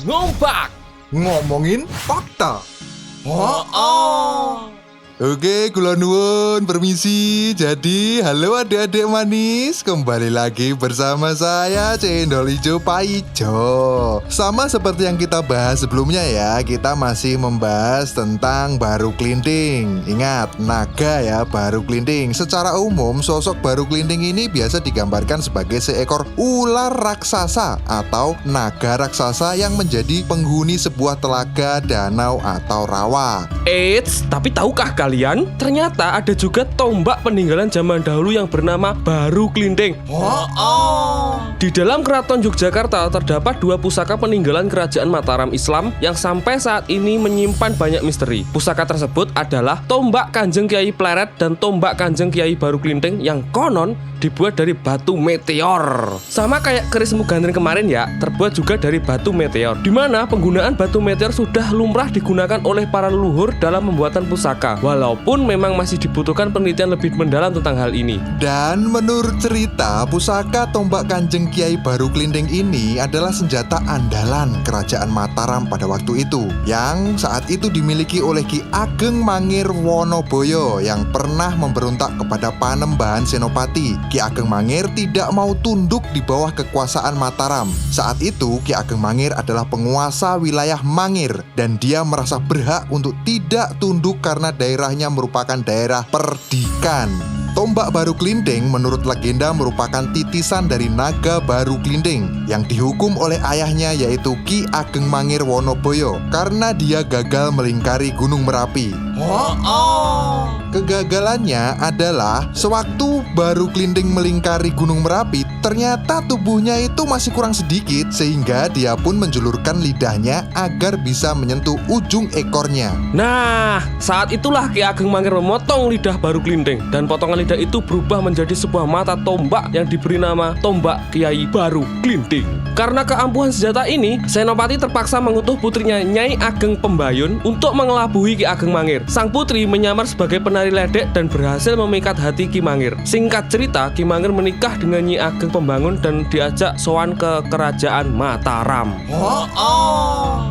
Ngompak. Ngomongin fakta. Oh. Oke, kula nuwun, permisi. Jadi, halo adik-adik manis, kembali lagi bersama saya Cendol Ijo Paijo. Sama seperti yang kita bahas sebelumnya ya, kita masih membahas tentang Baru Klinting. Ingat, naga ya, Baru Klinting. Secara umum, sosok Baru Klinting ini biasa digambarkan sebagai seekor ular raksasa atau naga raksasa yang menjadi penghuni sebuah telaga, danau, atau rawa. Eits, tapi tahukah kalian? Ternyata ada juga tombak peninggalan zaman dahulu yang bernama Baru Klinting. Di dalam Keraton Yogyakarta terdapat dua pusaka peninggalan Kerajaan Mataram Islam yang sampai saat ini menyimpan banyak misteri. Pusaka tersebut adalah tombak Kanjeng Kiai Pleret dan tombak Kanjeng Kiai Baru Klinting yang konon dibuat dari batu meteor. Sama kayak keris Muganten kemarin ya, terbuat juga dari batu meteor. Dimana penggunaan batu meteor sudah lumrah digunakan oleh para leluhur dalam pembuatan pusaka. Walaupun memang masih dibutuhkan penelitian lebih mendalam tentang hal ini. Dan menurut cerita, pusaka tombak Kanjeng Kiai Baru Klinting ini adalah senjata andalan Kerajaan Mataram pada waktu itu, yang saat itu dimiliki oleh Ki Ageng Mangir Wonoboyo yang pernah memberontak kepada Panembahan Senopati. Ki Ageng Mangir tidak mau tunduk di bawah kekuasaan Mataram. Saat itu Ki Ageng Mangir adalah penguasa wilayah Mangir dan dia merasa berhak untuk tidak tunduk karena daerahnya merupakan daerah perdikan. Tombak Baru Klinting menurut legenda merupakan titisan dari naga Baru Klinting yang dihukum oleh ayahnya yaitu Ki Ageng Mangir Wonoboyo karena dia gagal melingkari Gunung Merapi. Kegagalannya adalah sewaktu Baru Klinting melingkari Gunung Merapi, ternyata tubuhnya itu masih kurang sedikit sehingga dia pun menjulurkan lidahnya agar bisa menyentuh ujung ekornya. Nah, saat itulah Ki Ageng Mangir memotong lidah Baru Klinting dan potongan lidah itu berubah menjadi sebuah mata tombak yang diberi nama Tombak Kiai Baru Klinting. Karena keampuhan senjata ini, Senopati terpaksa mengutus putrinya Nyai Ageng Pembayun untuk mengelabui Ki Ageng Mangir. Sang putri menyamar sebagai penari ledek dan berhasil memikat hati Ki Mangir. Singkat cerita, Ki Mangir menikah dengan Nyi Ageng Pembangun dan diajak sowan ke Kerajaan Mataram.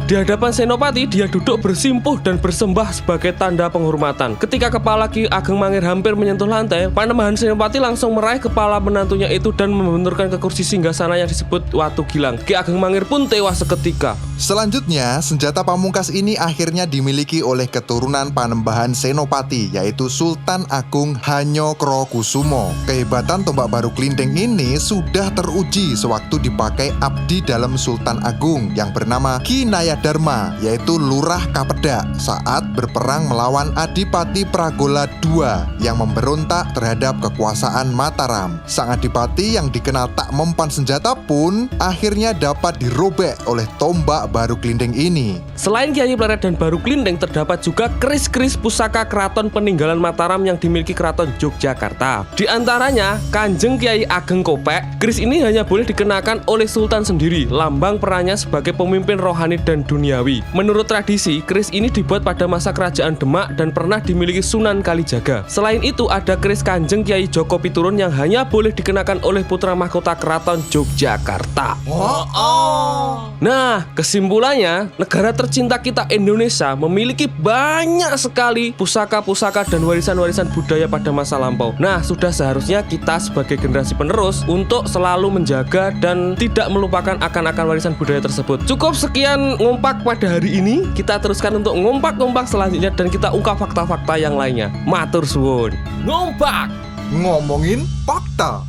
Di hadapan Senopati, dia duduk bersimpuh dan bersembah sebagai tanda penghormatan. Ketika kepala Ki Ageng Mangir hampir menyentuh lantai, Panembahan Senopati langsung meraih kepala menantunya itu dan membenturkan ke kursi singgasana yang disebut Watu Gilang. Ki Ageng Mangir pun tewas seketika. Selanjutnya, senjata pamungkas ini akhirnya dimiliki oleh keturunan Panembahan Senopati, yaitu Sultan Agung Hanyokrokusumo. Kehebatan tombak Baru Klinting ini sudah teruji sewaktu dipakai abdi dalam Sultan Agung yang bernama Ki Nayadharma, yaitu Lurah Kapedak, saat berperang melawan Adipati Pragola II yang memberontak terhadap kekuasaan Mataram. Sang Adipati yang dikenal tak mempan senjata pun akhirnya dapat dirobek oleh tombak Baru Klinting ini. Selain Kiai Pleret dan Baru Klinting, terdapat juga keris-keris pusaka keraton peninggalan Mataram yang dimiliki Keraton Yogyakarta. Di antaranya Kanjeng Kiai Ageng Kopek. Keris ini hanya boleh dikenakan oleh Sultan sendiri, lambang perannya sebagai pemimpin rohani dan duniawi. Menurut tradisi, keris ini dibuat pada masa Kerajaan Demak dan pernah dimiliki Sunan Kalijaga. Selain itu, ada keris Kanjeng Kiai Joko Piturun yang hanya boleh dikenakan oleh putra mahkota Keraton Yogyakarta. Nah, kesimpulannya, negara tercinta kita Indonesia memiliki banyak sekali pusaka-pusaka dan warisan-warisan budaya pada masa lampau. Nah, sudah seharusnya kita sebagai generasi penerus untuk selalu menjaga dan tidak melupakan akan warisan budaya tersebut. Cukup sekian ngompak pada hari ini. Kita teruskan untuk ngompak-ngompak selanjutnya dan kita ungkap fakta-fakta yang lainnya. Matur suwun. Ngompak. Ngomongin fakta.